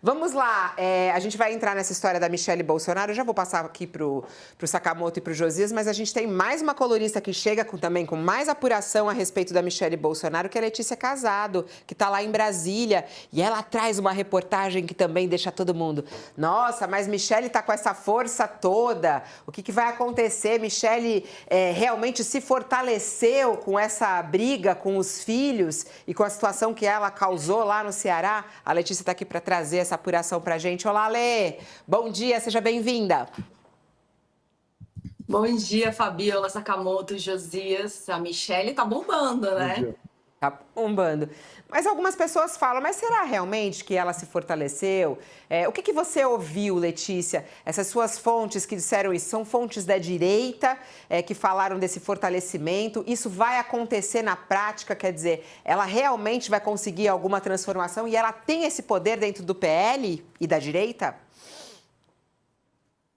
Vamos lá, a gente vai entrar nessa história da Michelle Bolsonaro. Eu já vou passar aqui pro Sakamoto e pro Josias, mas a gente tem mais uma colunista que chega também com mais apuração a respeito da Michelle Bolsonaro, que é a Letícia Casado, que está lá em Brasília. E ela traz uma reportagem que também deixa todo mundo: nossa, mas Michelle está com essa força toda. O que vai acontecer? Michelle realmente se fortaleceu com essa briga com os filhos e com a situação que ela causou lá no Ceará? A Letícia está aqui para trazer essa apuração para a gente. Olá, Lê! Bom dia, seja bem-vinda. Bom dia, Fabiola, Sakamoto, Josias. A Michelle tá bombando, né? Tá bombando. Mas algumas pessoas falam, mas será realmente que ela se fortaleceu? O que você ouviu, Letícia? Essas suas fontes que disseram isso, são fontes da direita, que falaram desse fortalecimento. Isso vai acontecer na prática? Quer dizer, ela realmente vai conseguir alguma transformação e ela tem esse poder dentro do PL e da direita?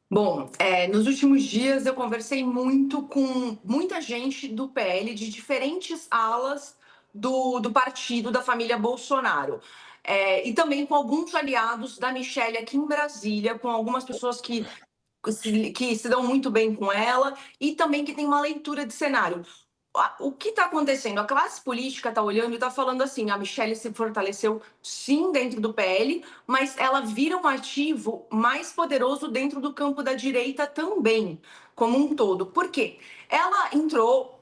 Bom, nos últimos dias eu conversei muito com muita gente do PL, de diferentes alas do partido da família Bolsonaro. E também com alguns aliados da Michelle aqui em Brasília, com algumas pessoas que se dão muito bem com ela e também que tem uma leitura de cenário. O que está acontecendo? A classe política está olhando e está falando assim: a Michelle se fortaleceu sim dentro do PL, mas ela vira um ativo mais poderoso dentro do campo da direita também, como um todo. Por quê? Ela entrou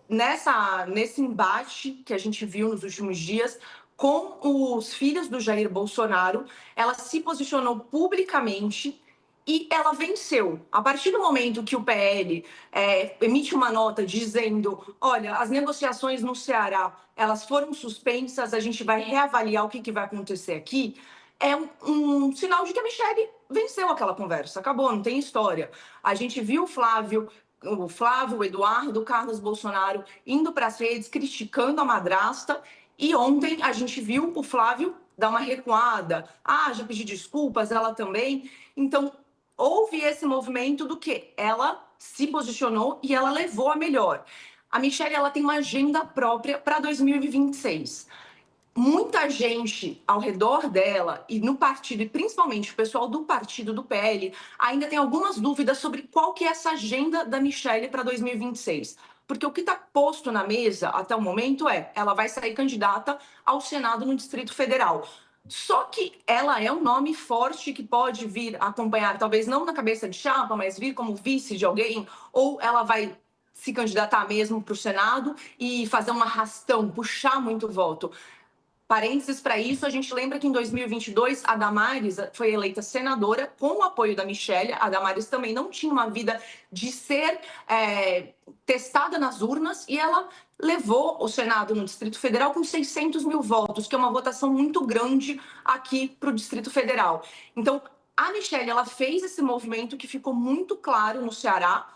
nesse embate que a gente viu nos últimos dias com os filhos do Jair Bolsonaro. Ela se posicionou publicamente e ela venceu. A partir do momento que o PL emite uma nota dizendo: olha, as negociações no Ceará elas foram suspensas, a gente vai reavaliar o que vai acontecer aqui, é um sinal de que a Michelle venceu aquela conversa. Acabou, não tem história. A gente viu o Eduardo, o Carlos Bolsonaro indo para as redes criticando a madrasta, e ontem a gente viu o Flávio dar uma recuada. Ah, já pedi desculpas, ela também. Então, houve esse movimento do que ela se posicionou e ela levou a melhor. A Michelle ela tem uma agenda própria para 2026. Muita gente ao redor dela e no partido, e principalmente o pessoal do partido do PL, ainda tem algumas dúvidas sobre qual que é essa agenda da Michelle para 2026. Porque o que está posto na mesa até o momento ela vai sair candidata ao Senado no Distrito Federal. Só que ela é um nome forte que pode vir acompanhar, talvez não na cabeça de chapa, mas vir como vice de alguém, ou ela vai se candidatar mesmo para o Senado e fazer um arrastão, puxar muito voto. Parênteses para isso, a gente lembra que em 2022 a Damares foi eleita senadora com o apoio da Michelle. A Damares também não tinha uma vida de ser testada nas urnas e ela levou o Senado no Distrito Federal com 600 mil votos, que é uma votação muito grande aqui para o Distrito Federal. Então, a Michelle ela fez esse movimento que ficou muito claro no Ceará,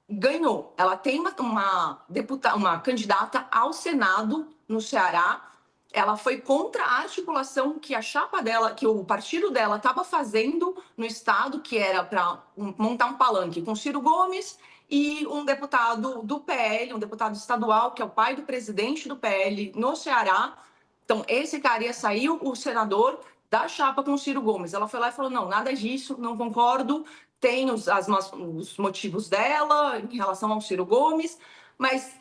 ganhou. Ela tem uma candidata ao Senado no Ceará. Ela foi contra a articulação que a chapa dela, que o partido dela estava fazendo no estado, que era para montar um palanque com Ciro Gomes e um deputado do PL, um deputado estadual, que é o pai do presidente do PL no Ceará. Então, esse cara ia sair o senador da chapa com o Ciro Gomes. Ela foi lá e falou: não, nada disso, não concordo, tem os motivos dela em relação ao Ciro Gomes, mas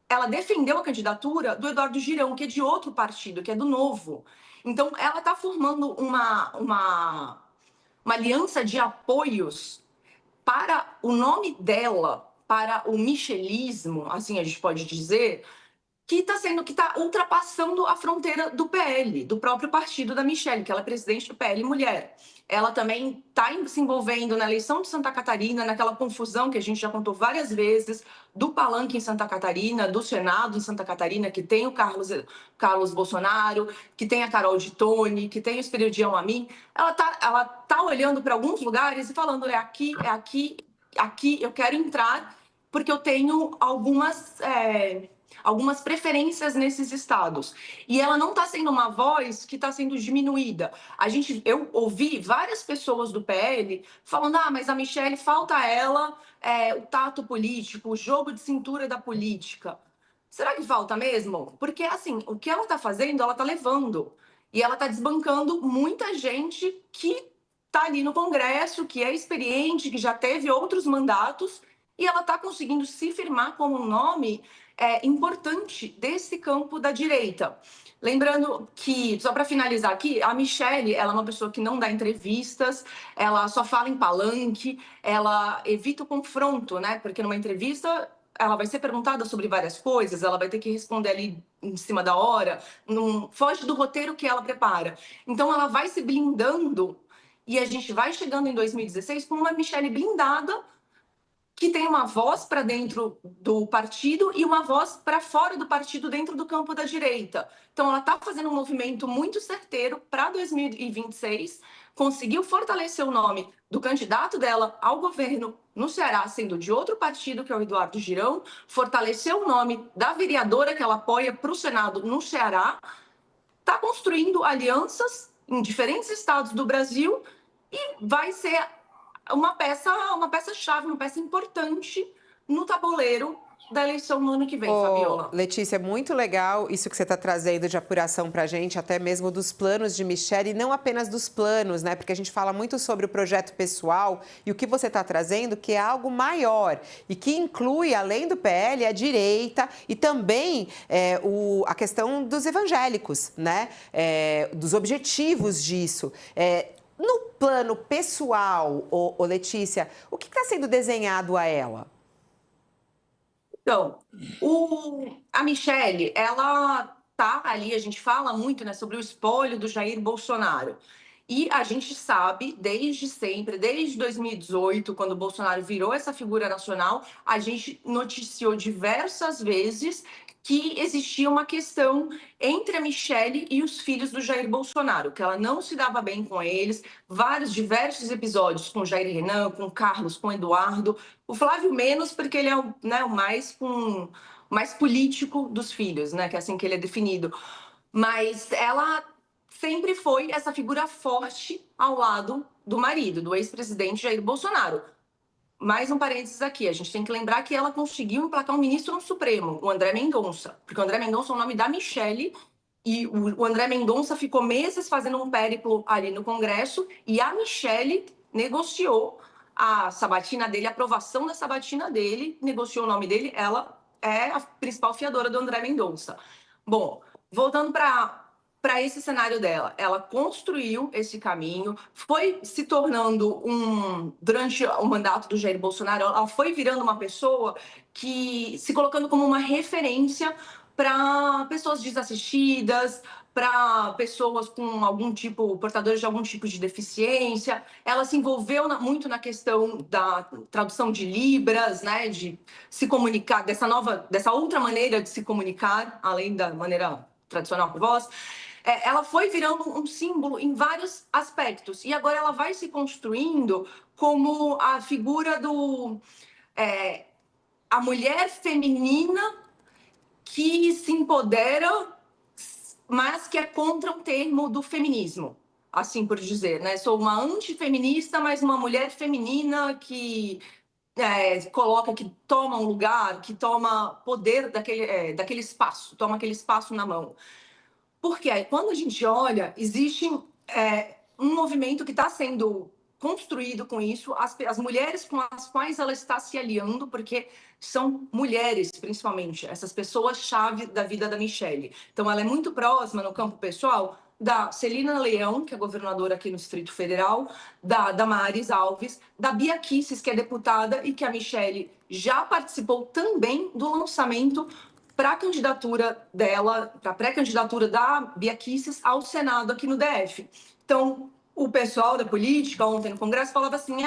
ela defendeu a candidatura do Eduardo Girão, que é de outro partido, que é do Novo. Então, ela está formando uma aliança de apoios para o nome dela, para o michelismo, assim a gente pode dizer, que está ultrapassando a fronteira do PL, do próprio partido da Michelle, que ela é presidente do PL Mulher. Ela também está se envolvendo na eleição de Santa Catarina, naquela confusão que a gente já contou várias vezes, do palanque em Santa Catarina, do Senado em Santa Catarina, que tem o Carlos Bolsonaro, que tem a Carol de Tone, que tem o Esperidião Amin. Ela tá olhando para alguns lugares e falando: é aqui, aqui eu quero entrar, porque eu tenho algumas preferências nesses estados. E ela não está sendo uma voz que está sendo diminuída. Eu ouvi várias pessoas do PL falando: ah, mas a Michelle falta a ela o tato político, o jogo de cintura da política. Será que falta mesmo? Porque, assim, o que ela está fazendo, ela está levando. E ela está desbancando muita gente que está ali no Congresso, que é experiente, que já teve outros mandatos, e ela está conseguindo se firmar como um nome importante desse campo da direita. Lembrando que, só para finalizar aqui, a Michelle, ela é uma pessoa que não dá entrevistas, ela só fala em palanque, ela evita o confronto, né? Porque numa entrevista ela vai ser perguntada sobre várias coisas, ela vai ter que responder ali em cima da hora, não foge do roteiro que ela prepara. Então ela vai se blindando e a gente vai chegando em 2016 com uma Michelle blindada que tem uma voz para dentro do partido e uma voz para fora do partido dentro do campo da direita. Então, ela está fazendo um movimento muito certeiro para 2026, conseguiu fortalecer o nome do candidato dela ao governo no Ceará, sendo de outro partido, que é o Eduardo Girão, fortaleceu o nome da vereadora que ela apoia para o Senado no Ceará, está construindo alianças em diferentes estados do Brasil e vai ser uma peça-chave, uma peça importante no tabuleiro da eleição no ano que vem, Fabiola. Letícia, muito legal isso que você está trazendo de apuração para a gente, até mesmo dos planos de Michelle, e não apenas dos planos, né? Porque a gente fala muito sobre o projeto pessoal e o que você está trazendo, que é algo maior e que inclui, além do PL, a direita e também a questão dos evangélicos, né? Dos objetivos disso. No plano pessoal, Letícia, o que está sendo desenhado a ela? Então, a Michelle, ela tá ali, a gente fala muito, né, sobre o espólio do Jair Bolsonaro. E a gente sabe, desde sempre, desde 2018, quando o Bolsonaro virou essa figura nacional, a gente noticiou diversas vezes que existia uma questão entre a Michelle e os filhos do Jair Bolsonaro, que ela não se dava bem com eles, diversos episódios com o Jair Renan, com o Carlos, com o Eduardo, o Flávio menos, porque ele é o mais político dos filhos, né? Que é assim que ele é definido. Mas ela sempre foi essa figura forte ao lado do marido, do ex-presidente Jair Bolsonaro. Mais um parênteses aqui, a gente tem que lembrar que ela conseguiu emplacar um ministro no Supremo, o André Mendonça, porque o André Mendonça é o nome da Michelle e o André Mendonça ficou meses fazendo um périplo ali no Congresso e a Michelle negociou a sabatina dele, a aprovação da sabatina dele, negociou o nome dele, ela é a principal fiadora do André Mendonça. Bom, voltando para esse cenário dela, ela construiu esse caminho, foi se tornando durante o mandato do Jair Bolsonaro, ela foi virando uma pessoa que se colocando como uma referência para pessoas desassistidas, para pessoas com portadores de algum tipo de deficiência. Ela se envolveu muito na questão da tradução de Libras, né, de se comunicar, dessa outra maneira de se comunicar, além da maneira tradicional por voz. Ela foi virando um símbolo em vários aspectos. E agora ela vai se construindo como a figura a mulher feminina que se empodera, mas que é contra o termo do feminismo, assim por dizer, né? Sou uma antifeminista, mas uma mulher feminina que que toma um lugar, que toma poder daquele espaço, toma aquele espaço na mão. Porque aí, quando a gente olha, existe um movimento que está sendo construído com isso, as mulheres com as quais ela está se aliando, porque são mulheres, principalmente, essas pessoas-chave da vida da Michelle. Então, ela é muito próxima no campo pessoal da Celina Leão, que é governadora aqui no Distrito Federal, da Damares Alves, da Bia Kicis, que é deputada e que a Michelle já participou também do lançamento para a candidatura dela, para a pré-candidatura da Bia Kicis ao Senado aqui no DF. Então, o pessoal da política ontem no Congresso falava assim,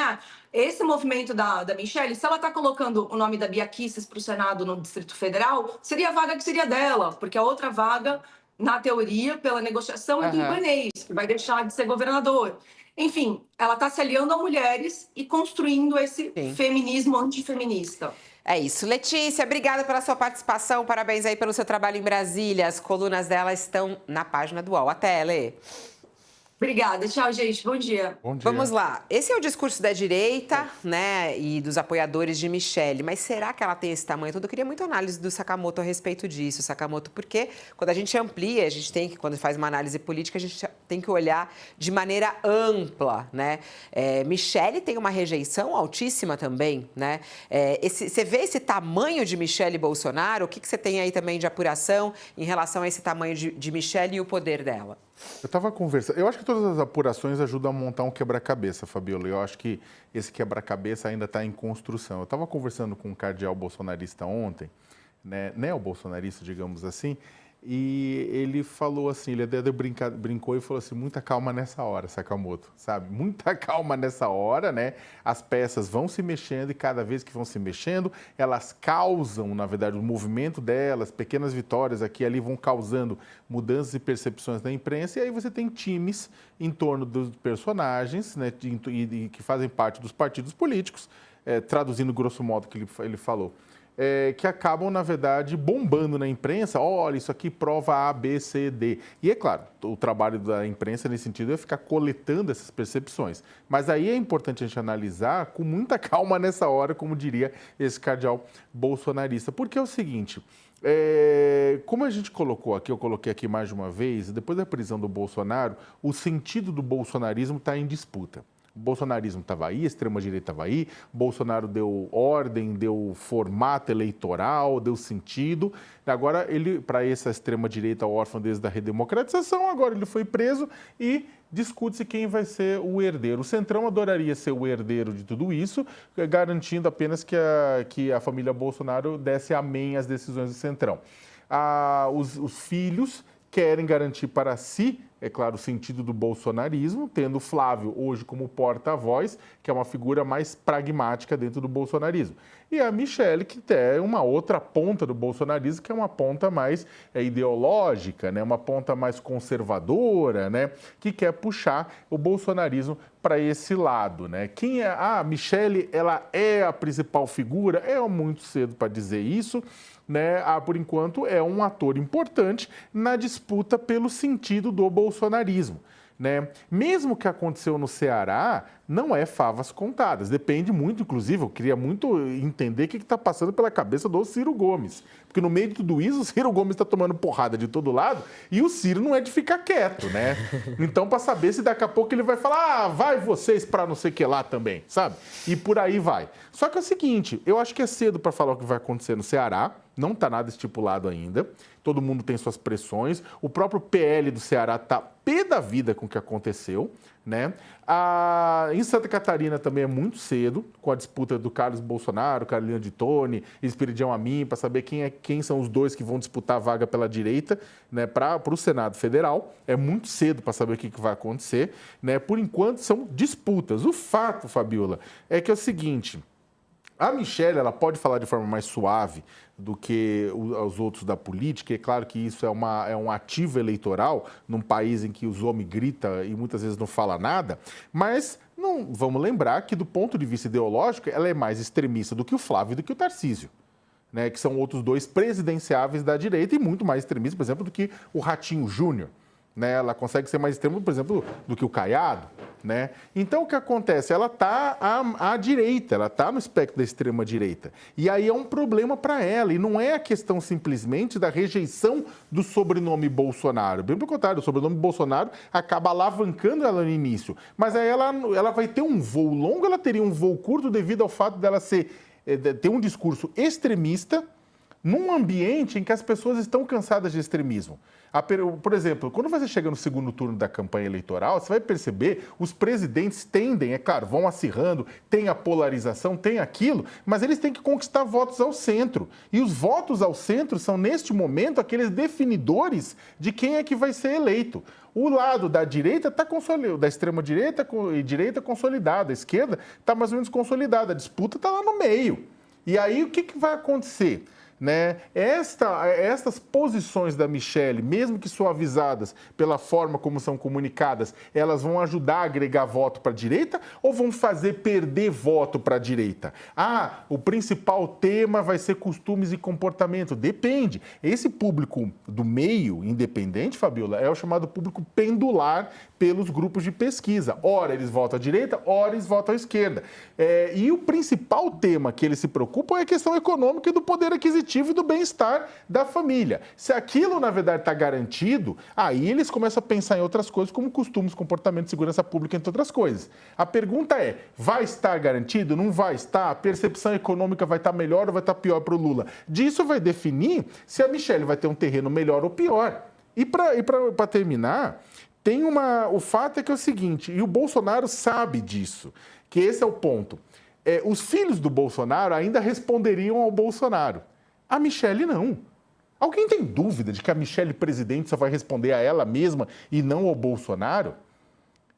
esse movimento da Michelle, se ela está colocando o nome da Bia Kicis para o Senado no Distrito Federal, seria a vaga que seria dela, porque a outra vaga, na teoria, pela negociação, é do Ibanez, que vai deixar de ser governador. Enfim, ela está se aliando a mulheres e construindo esse feminismo antifeminista. É isso. Letícia, obrigada pela sua participação. Parabéns aí pelo seu trabalho em Brasília. As colunas dela estão na página do UOL. Até, Lê. Obrigada. Tchau, gente. Bom dia. Bom Vamos dia. lá. Esse é o discurso da direita, né, e dos apoiadores de Michelle. Mas será que ela tem esse tamanho todo? Eu queria muito análise do Sakamoto a respeito disso, Sakamoto, porque quando a gente amplia, a gente tem que, quando faz uma análise política, a gente tem que olhar de maneira ampla, né? Michelle tem uma rejeição altíssima também, né? Você vê esse tamanho de Michelle Bolsonaro? O que você tem aí também de apuração em relação a esse tamanho de Michelle e o poder dela? Eu estava conversando. Eu acho que todas as apurações ajudam a montar um quebra-cabeça, Fabiola. Eu acho que esse quebra-cabeça ainda está em construção. Eu estava conversando com um cardeal bolsonarista ontem, né, neo-bolsonarista, digamos assim, e ele falou assim, ele até brincou e falou assim, muita calma nessa hora, Sakamoto, sabe? Muita calma nessa hora, né? As peças vão se mexendo e cada vez que vão se mexendo, elas causam, na verdade, o movimento delas, pequenas vitórias aqui e ali vão causando mudanças e percepções na imprensa, e aí você tem times em torno dos personagens, né, e que fazem parte dos partidos políticos, traduzindo grosso modo o que ele falou, que acabam, na verdade, bombando na imprensa. Olha, isso aqui prova A, B, C, D. E é claro, o trabalho da imprensa nesse sentido é ficar coletando essas percepções. Mas aí é importante a gente analisar com muita calma nessa hora, como diria esse cardeal bolsonarista. Porque é o seguinte, como a gente colocou aqui, eu coloquei aqui mais de uma vez, depois da prisão do Bolsonaro, o sentido do bolsonarismo está em disputa. O bolsonarismo estava aí, a extrema-direita estava aí, Bolsonaro deu ordem, deu formato eleitoral, deu sentido. Agora, para essa extrema-direita órfã desde a redemocratização, agora ele foi preso e discute-se quem vai ser o herdeiro. O Centrão adoraria ser o herdeiro de tudo isso, garantindo apenas que a família Bolsonaro desse amém às decisões do Centrão. Os filhos querem garantir para si, é claro, o sentido do bolsonarismo, tendo Flávio hoje como porta-voz, que é uma figura mais pragmática dentro do bolsonarismo. E a Michelle, que é uma outra ponta do bolsonarismo, que é uma ponta mais ideológica, né? Uma ponta mais conservadora, né? Que quer puxar o bolsonarismo para esse lado, né? Quem é a Michelle? Ela é a principal figura? É muito cedo para dizer isso, né? Por enquanto, é um ator importante na disputa pelo sentido do bolsonarismo, né? Mesmo o que aconteceu no Ceará, não é favas contadas. Depende muito, inclusive, eu queria muito entender o que está passando pela cabeça do Ciro Gomes. Porque no meio de tudo isso, o Ciro Gomes está tomando porrada de todo lado e o Ciro não é de ficar quieto, né? Então, para saber se daqui a pouco ele vai falar, vai vocês para não sei o que lá também, sabe? E por aí vai. Só que é o seguinte, eu acho que é cedo para falar o que vai acontecer no Ceará, não está nada estipulado ainda, todo mundo tem suas pressões, o próprio PL do Ceará está pé da vida com o que aconteceu, né? Em Santa Catarina também é muito cedo, com a disputa do Carlos Bolsonaro, Carolina de Tone, Espiridião Amin, para saber quem são os dois que vão disputar a vaga pela direita, né, para o Senado Federal. É muito cedo para saber o que vai acontecer, né? Por enquanto são disputas. O fato, Fabiola, é que é o seguinte, a Michelle, ela pode falar de forma mais suave do que os outros da política. É claro que isso é um ativo eleitoral num país em que os homens gritam e muitas vezes não fala nada, mas não vamos lembrar que do ponto de vista ideológico ela é mais extremista do que o Flávio e do que o Tarcísio, né, que são outros dois presidenciáveis da direita e muito mais extremista, por exemplo, do que o Ratinho Júnior. Né, ela consegue ser mais extrema, por exemplo, do que o Caiado, né? Então, o que acontece? Ela está à direita, ela está no espectro da extrema-direita. E aí é um problema para ela. E não é a questão simplesmente da rejeição do sobrenome Bolsonaro. Bem pelo contrário, o sobrenome Bolsonaro acaba alavancando ela no início. Mas aí ela vai ter um voo longo, ela teria um voo curto devido ao fato dela ter um discurso extremista num ambiente em que as pessoas estão cansadas de extremismo. Por exemplo, quando você chega no segundo turno da campanha eleitoral, você vai perceber, os presidentes tendem, é claro, vão acirrando, tem a polarização, tem aquilo, mas eles têm que conquistar votos ao centro. E os votos ao centro são, neste momento, aqueles definidores de quem é que vai ser eleito. O lado da direita está consolidado, da extrema-direita e direita consolidada, a esquerda está mais ou menos consolidada, a disputa está lá no meio. E aí, o que vai acontecer? Né? Estas posições da Michelle, mesmo que suavizadas pela forma como são comunicadas, elas vão ajudar a agregar voto para a direita ou vão fazer perder voto para a direita? O principal tema vai ser costumes e comportamento. Depende. Esse público do meio independente, Fabiola, é o chamado público pendular pelos grupos de pesquisa. Ora eles votam à direita, ora eles votam à esquerda. E o principal tema que eles se preocupam é a questão econômica e do poder aquisitivo e do bem-estar da família. Se aquilo, na verdade, está garantido, aí eles começam a pensar em outras coisas, como costumes, comportamento, segurança pública, entre outras coisas. A pergunta é, vai estar garantido? Não vai estar? A percepção econômica vai estar melhor ou vai estar pior para o Lula? Disso vai definir se a Michelle vai ter um terreno melhor ou pior. E para terminar, o fato é que é o seguinte, e o Bolsonaro sabe disso, que esse é o ponto. Os filhos do Bolsonaro ainda responderiam ao Bolsonaro. A Michelle não. Alguém tem dúvida de que a Michelle presidente só vai responder a ela mesma e não ao Bolsonaro?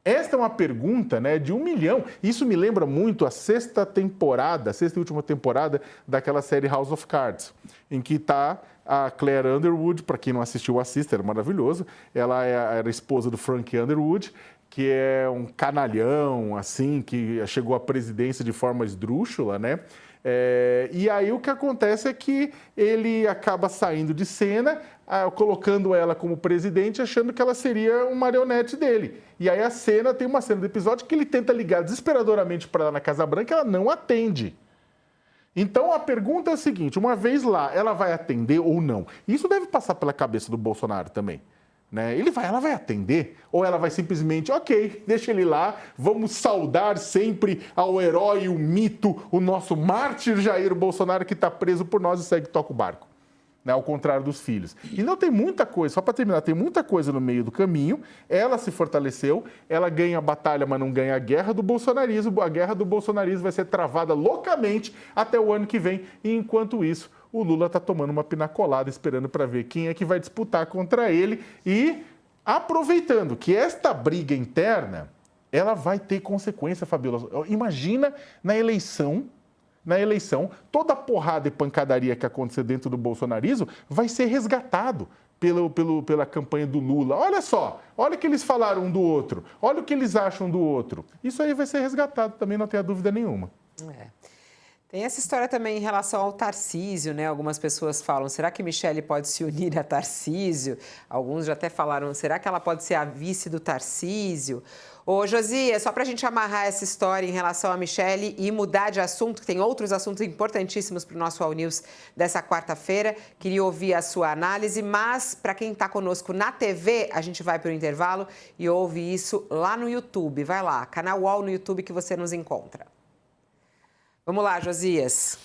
Esta é uma pergunta, né, de 1 milhão. Isso me lembra muito a sexta e última temporada daquela série House of Cards, em que está a Claire Underwood, para quem não assistiu, assista, era maravilhoso. Ela era esposa do Frank Underwood, que é um canalhão, assim, que chegou à presidência de forma esdrúxula, né? E aí o que acontece é que ele acaba saindo de cena, colocando ela como presidente, achando que ela seria um marionete dele. E aí tem uma cena do episódio que ele tenta ligar desesperadoramente para ela na Casa Branca e ela não atende. Então a pergunta é a seguinte, uma vez lá, ela vai atender ou não? Isso deve passar pela cabeça do Bolsonaro também. Né? Ela vai atender? Ou ela vai simplesmente, ok, deixa ele lá, vamos saudar sempre ao herói, o mito, o nosso mártir Jair Bolsonaro que está preso por nós e segue toca o barco. Né? Ao contrário dos filhos. E não tem muita coisa, só para terminar, tem muita coisa no meio do caminho, ela se fortaleceu, ela ganha a batalha, mas não ganha a guerra do bolsonarismo, a guerra do bolsonarismo vai ser travada loucamente até o ano que vem, e enquanto isso, o Lula está tomando uma pinacolada, esperando para ver quem é que vai disputar contra ele e aproveitando que esta briga interna, ela vai ter consequência, Fabiola. Imagina na eleição, toda a porrada e pancadaria que acontecer dentro do bolsonarismo vai ser resgatado pela campanha do Lula. Olha só, olha o que eles falaram um do outro, olha o que eles acham do outro. Isso aí vai ser resgatado também, não tenha dúvida nenhuma. Tem essa história também em relação ao Tarcísio, né? Algumas pessoas falam, será que Michelle pode se unir a Tarcísio? Alguns já até falaram, será que ela pode ser a vice do Tarcísio? Ô, Josias, só para a gente amarrar essa história em relação a Michelle e mudar de assunto, que tem outros assuntos importantíssimos para o nosso All News dessa quarta-feira, queria ouvir a sua análise, mas para quem está conosco na TV, a gente vai para o intervalo e ouve isso lá no YouTube. Vai lá, canal All no YouTube que você nos encontra. Vamos lá, Josias.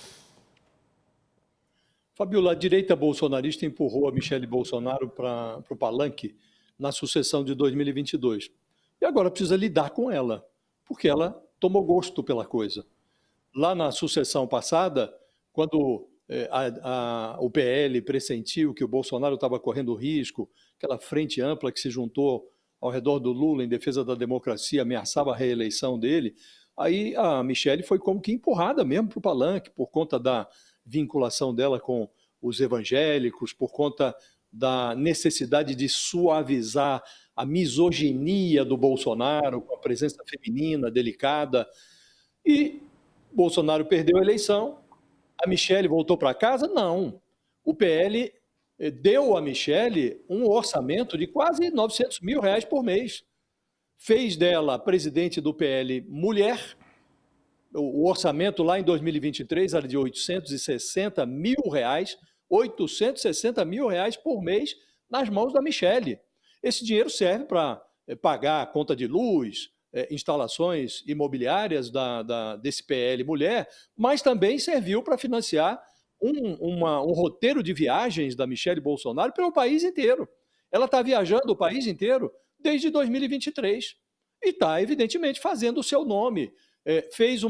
Fabiola, a direita bolsonarista empurrou a Michelle Bolsonaro para o palanque na sucessão de 2022. E agora precisa lidar com ela, porque ela tomou gosto pela coisa. Lá na sucessão passada, quando o PL pressentiu que o Bolsonaro estava correndo risco, aquela frente ampla que se juntou ao redor do Lula em defesa da democracia ameaçava a reeleição dele, aí a Michelle foi como que empurrada mesmo para o palanque, por conta da vinculação dela com os evangélicos, por conta da necessidade de suavizar a misoginia do Bolsonaro, com a presença feminina delicada. E Bolsonaro perdeu a eleição, a Michelle voltou para casa? Não. O PL deu a Michelle um orçamento de quase R$900 mil por mês. Fez dela presidente do PL mulher. O orçamento lá em 2023 era de R$860 mil, R$860 mil por mês nas mãos da Michelle. Esse dinheiro serve para pagar a conta de luz, instalações imobiliárias desse PL mulher, mas também serviu para financiar um roteiro de viagens da Michelle Bolsonaro pelo país inteiro. Ela está viajando o país inteiro desde 2023 e está, evidentemente, fazendo o seu nome. Fez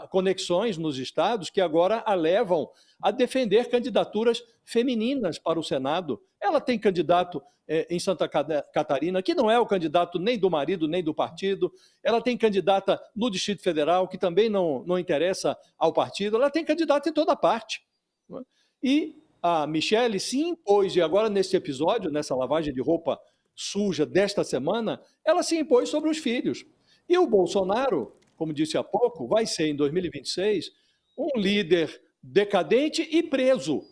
conexões nos estados que agora a levam a defender candidaturas femininas para o Senado. Ela tem candidato em Santa Catarina, que não é o candidato nem do marido, nem do partido. Ela tem candidata no Distrito Federal, que também não interessa ao partido. Ela tem candidato em toda parte. E a Michelle se impôs, e agora nesse episódio, nessa lavagem de roupa suja desta semana, ela se impôs sobre os filhos. E o Bolsonaro, como disse há pouco, vai ser em 2026 um líder decadente e preso.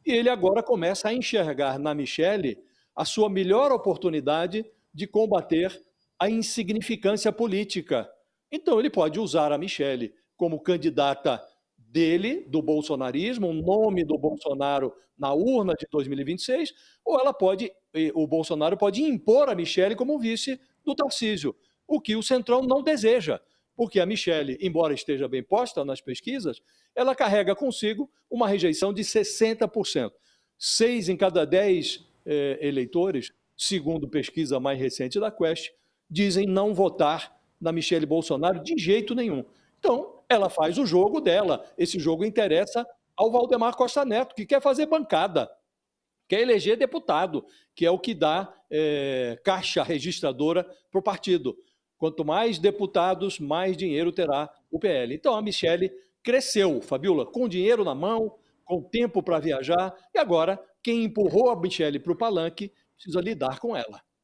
E ele agora começa a enxergar na Michelle a sua melhor oportunidade de combater a insignificância política. Então, ele pode usar a Michelle como candidata dele, do bolsonarismo, o nome do Bolsonaro na urna de 2026, ou o Bolsonaro pode impor a Michelle como vice do Tarcísio, o que o Centrão não deseja, porque a Michelle, embora esteja bem posta nas pesquisas, ela carrega consigo uma rejeição de 60%. 6 em cada 10 eleitores, segundo pesquisa mais recente da Quest, dizem não votar na Michelle Bolsonaro de jeito nenhum. Então, ela faz o jogo dela. Esse jogo interessa ao Valdemar Costa Neto, que quer fazer bancada, quer eleger deputado, que é o que dá caixa registradora para o partido. Quanto mais deputados, mais dinheiro terá o PL. Então, a Michelle cresceu, Fabiola, com dinheiro na mão, com tempo para viajar, e agora, quem empurrou a Michelle para o palanque precisa lidar com ela.